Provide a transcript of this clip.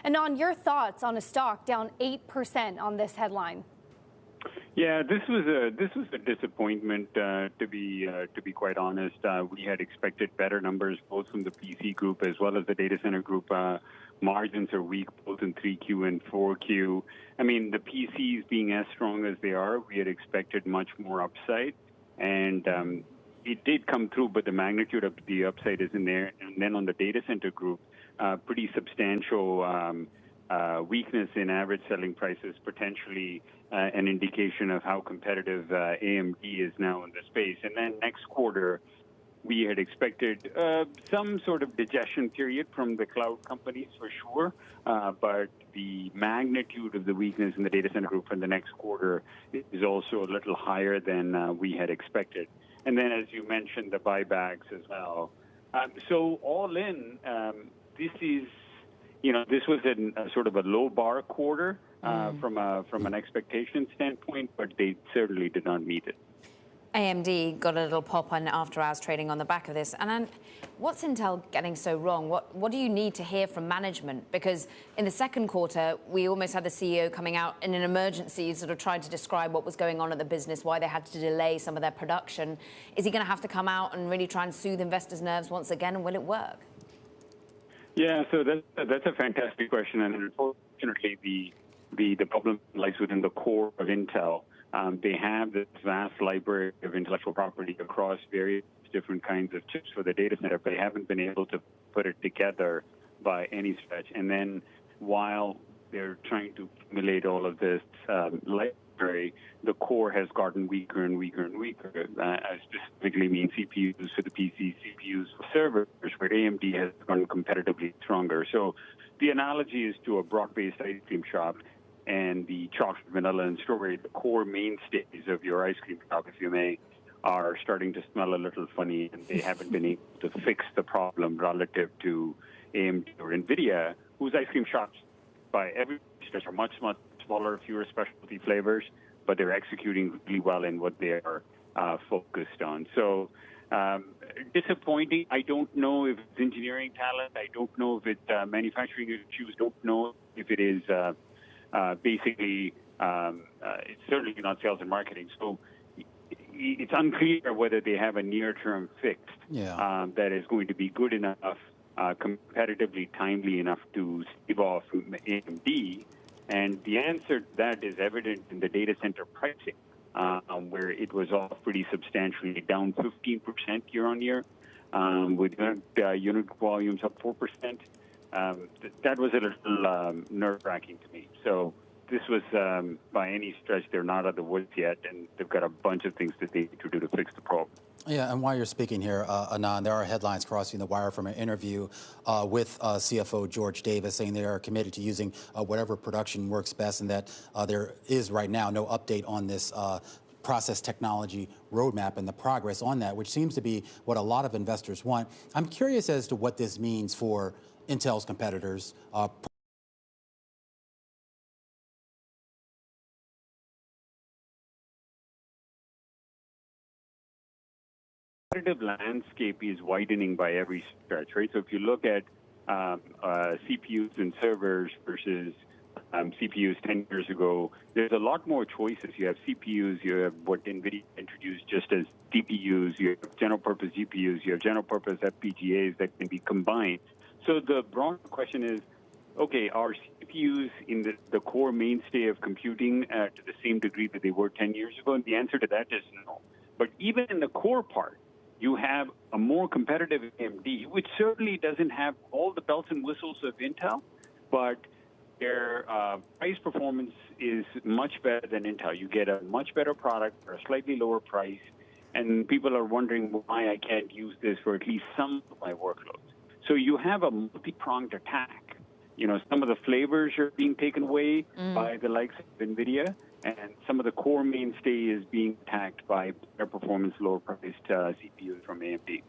And on your thoughts on a stock down 8% on this headline? Yeah, this was a disappointment to be quite honest. We had expected better numbers both from the PC group as well as the data center group. Margins are weak both in 3Q and 4Q. I mean, the PCs being as strong as they are, we had expected much more upside, and it did come through, but the magnitude of the upside isn't there. And then on the data center group, pretty substantial weakness in average selling prices, potentially an indication of how competitive AMD is now in the space. And then next quarter, we had expected some sort of digestion period from the cloud companies for sure, but the magnitude of the weakness in the data center group in the next quarter is also a little higher than we had expected. And then, as you mentioned, the buybacks as well. So all in, this is, this was a sort of a low bar quarter from an expectation standpoint, but they certainly did not meet it. AMD got a little pop on after-hours trading on the back of this. And then, what's Intel getting so wrong? What do you need to hear from management? Because in the second quarter, we almost had the CEO coming out in an emergency, sort of trying to describe what was going on at the business, why they had to delay some of their production. Is he going to have to come out and really try and soothe investors' nerves once again, and will it work? Yeah, so that's a fantastic question, and unfortunately, the problem lies within the core of Intel. They have this vast library of intellectual property across various different kinds of chips for the data center, but they haven't been able to put it together by any stretch. And then while they're trying to accumulate all of this library, the core has gotten weaker and weaker and weaker. I specifically mean CPUs for the PC, CPUs for servers, where AMD has gotten competitively stronger. So the analogy is to a broad-based ice cream shop, and the chocolate, vanilla, and strawberry, the core mainstays of your ice cream shop, if you may, are starting to smell a little funny, and they haven't been able to fix the problem relative to AMD or NVIDIA, whose ice cream shops, by every stretch, are much, much smaller, fewer specialty flavors, but they're executing really well in what they are focused on. So disappointing. I don't know if it's engineering talent. I don't know if it's manufacturing issues. Don't know if it is basically, it's certainly not sales and marketing. So it's unclear whether they have a near-term fix that is going to be good enough, competitively timely enough to stave off AMD. And the answer to that is evident in the data center pricing, where it was off pretty substantially, down 15% year on year, with unit volumes up 4%. That was a little nerve-wracking to me. So this was, by any stretch, they're not out of the woods yet, and they've got a bunch of things that they need to do to fix the problem. Yeah, and while you're speaking here, Anand, there are headlines crossing the wire from an interview with CFO George Davis saying they are committed to using whatever production works best, and that there is right now no update on this process technology roadmap and the progress on that, which seems to be what a lot of investors want. I'm curious as to what this means for Intel's competitors. Competitive landscape is widening by every stretch, right? So if you look at CPUs and servers versus CPUs 10 years ago, there's a lot more choices. You have CPUs, you have what NVIDIA introduced just as DPUs, you have general purpose GPUs, you have general purpose FPGAs that can be combined. So the broad question is, okay, are CPUs in the core mainstay of computing to the same degree that they were 10 years ago? And the answer to that is no. But even in the core part, you have a more competitive AMD, which certainly doesn't have all the bells and whistles of Intel, but their price performance is much better than Intel. You get a much better product for a slightly lower price, and people are wondering why I can't use this for at least some of my workloads. So you have a multi-pronged attack. Some of the flavors are being taken away by the likes of NVIDIA, and some of the core mainstay is being attacked by better performance, lower priced CPUs from AMD.